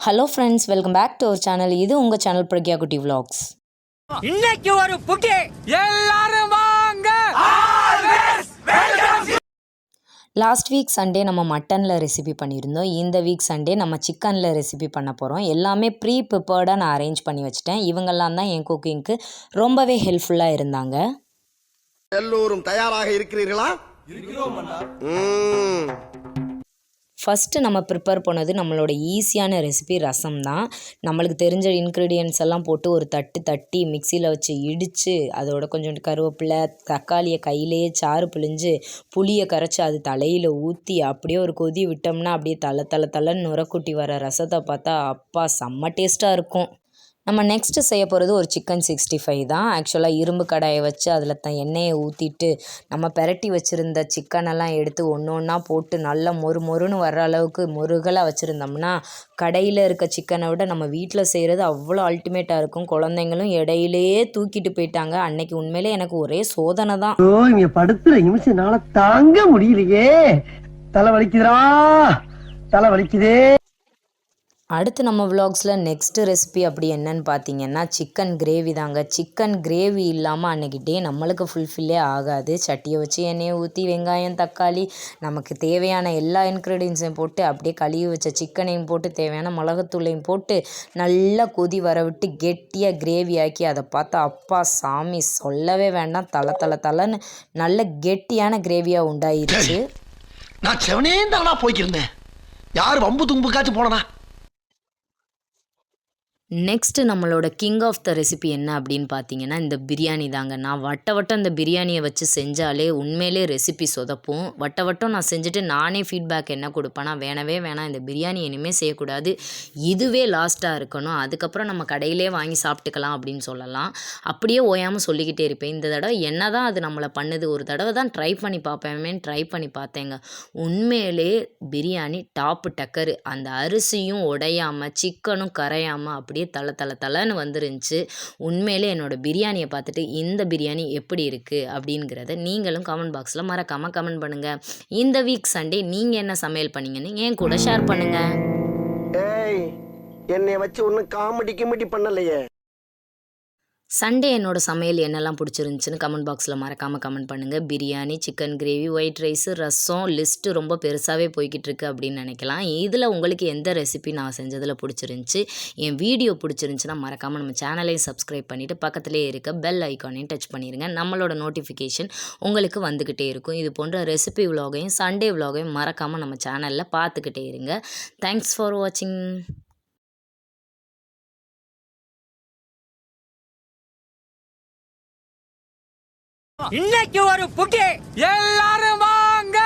Hello friends, welcome back to our channel. இது உங்கள் channel Pragya குட்டி விலாக்ஸ். இன்னைக்கு ஒரு புட்டி எல்லாரும் வாங்க. லாஸ்ட் வீக் சண்டே நம்ம மட்டனில் ரெசிபி பண்ணியிருந்தோம். இந்த வீக் சண்டே நம்ம சிக்கனில் ரெசிபி பண்ண போகிறோம். எல்லாமே ப்ரீ ப்ரிப்பேர்டாக நான் அரேஞ்ச் பண்ணி வச்சுட்டேன். இவங்கெல்லாம் தான் என் குக்கிங்க்கு ரொம்பவே ஹெல்ப்ஃபுல்லாக இருந்தாங்க. எல்லோரும் தயாராக இருக்கிறீர்களா? ஃபஸ்ட்டு நம்ம ப்ரிப்பேர் பண்ணது நம்மளோட ஈஸியான ரெசிபி ரசம் தான். நம்மளுக்கு தெரிஞ்ச இன்க்ரீடியன்ட்ஸ் எல்லாம் போட்டு ஒரு தட்டி மிக்சியில் வச்சு இடித்து அதோட கொஞ்சோண்டு கருவேப்பிலை, தக்காளியை கையிலேயே சாறு பிழிஞ்சு புளியை கரைச்சி அது தலையில் ஊற்றி அப்படியே ஒரு கொதி விட்டோம்னா அப்படியே தலை நுரக்குட்டி வர ரசத்தை பார்த்தா அப்பா செம்ம டேஸ்ட்டாக இருக்கும். நம்ம நெக்ஸ்ட்டு செய்ய போகிறது ஒரு சிக்கன் 65 தான். ஆக்சுவலாக இரும்பு கடாயை வச்சு அதில் எண்ணெயை ஊற்றிட்டு நம்ம பெரட்டி வச்சுருந்த சிக்கனெல்லாம் எடுத்து ஒன்று ஒன்றா போட்டு நல்லா மொறுன்னு வர்ற அளவுக்கு முருகலாக வச்சுருந்தோம்னா கடையில் இருக்க சிக்கனை விட நம்ம வீட்டில் செய்கிறது அவ்வளோ அல்டிமேட்டாக இருக்கும். குழந்தைங்களும் இடையிலேயே தூக்கிட்டு போயிட்டாங்க. அன்னைக்கு உண்மையிலே எனக்கு ஒரே சோதனை தான். இங்க படுத்துற நிமிஷம்னால தாங்க முடியலையே, தலை வலிக்குதே. அடுத்து நம்ம விலாக்ஸில் நெக்ஸ்ட்டு ரெசிபி அப்படி என்னன்னு பார்த்தீங்கன்னா சிக்கன் கிரேவி தாங்க. சிக்கன் கிரேவி இல்லாமல் அன்றைக்கி டே நம்மளுக்கு ஃபுல்ஃபில்லே ஆகாது. சட்டியை வச்சு எண்ணெயை ஊற்றி வெங்காயம், தக்காளி, நமக்கு தேவையான எல்லா இன்க்ரீடியன்ஸையும் போட்டு அப்படியே கழுவி வச்ச சிக்கனையும் போட்டு தேவையான மிளகுத்தூளையும் போட்டு நல்லா கொதி வர விட்டு கெட்டியாக கிரேவி ஆக்கி அதை பார்த்தா அப்பா சாமி சொல்லவே வேண்டாம், தலைன்னு நல்ல கெட்டியான கிரேவியாக உண்டாயிருச்சு. நான் செவனே தானா போய்க்கிருந்தேன், யார் வம்பு தும்புக்காச்சும் போனனா. நெக்ஸ்ட்டு நம்மளோட கிங் ஆஃப் த ரெசிபி என்ன அப்படின்னு பார்த்தீங்கன்னா இந்த பிரியாணி தாங்க. நான் வட்டம் இந்த பிரியாணியை வச்சு செஞ்சாலே உண்மையிலே ரெசிபி சொதப்பும். வட்டம் நான் செஞ்சுட்டு நானே ஃபீட்பேக் என்ன கொடுப்பேன்னா வேணாம் இந்த பிரியாணி இனிமேல் செய்யக்கூடாது, இதுவே லாஸ்ட்டாக இருக்கணும், அதுக்கப்புறம் நம்ம கடையிலே வாங்கி சாப்பிட்டுக்கலாம் அப்படின்னு சொல்லலாம். அப்படியே ஓயாமல் சொல்லிக்கிட்டே இருப்பேன். இந்த தடவை என்ன தான் அது நம்மளை பண்ணுது, ஒரு தடவை தான் ட்ரை பண்ணி பார்த்தேங்க. உண்மையிலே பிரியாணி டாப்பு டக்கரு. அந்த அரிசியும் உடையாமல் சிக்கனும் கரையாமல் அப்படியே தலைன்னு வந்துருந்துச்சு. உண்மையிலே என்னோடய பிரியாணியை பார்த்துட்டு இந்த பிரியாணி எப்படி இருக்குது அப்படிங்கிறத நீங்களும் கமெண்ட் பாக்ஸில் மறக்காமல் கமெண்ட் பண்ணுங்கள். இந்த வீக் சண்டே நீங்கள் என்ன சமையல் பண்ணீங்கன்னு என் கூட ஷேர் பண்ணுங்கள். என்னை வச்சு ஒன்றும் காமெடி பண்ணலையே. சண்டே என்னோடய சமையல் என்னெல்லாம் பிடிச்சிருந்துச்சின்னு கமெண்ட் பாக்ஸில் மறக்காமல் கமெண்ட் பண்ணுங்கள். Biryani, chicken gravy, white rice, rasam, list ரொம்ப பெருசாகவே போய்கிட்டு இருக்கு அப்படின்னு நினைக்கலாம். இதில் உங்களுக்கு எந்த ரெசிபி நான் செஞ்சதில் பிடிச்சிருந்துச்சி, என் வீடியோ பிடிச்சிருந்துச்சின்னா மறக்காமல் நம்ம சேனலையும் சப்ஸ்கிரைப் பண்ணிவிட்டு பக்கத்துலேயே இருக்க பெல் ஐக்கானையும் டச் பண்ணிடுங்க. நம்மளோட நோட்டிஃபிகேஷன் உங்களுக்கு வந்துக்கிட்டே இருக்கும். இது போன்ற ரெசிபி விலாகையும் சண்டே விலாகையும் மறக்காமல் நம்ம சேனலில் பார்த்துக்கிட்டே இருங்க. தேங்க்ஸ் ஃபார் வாட்சிங். இன்னைக்கு ஒரு புட்டி எல்லாரும் வாங்க.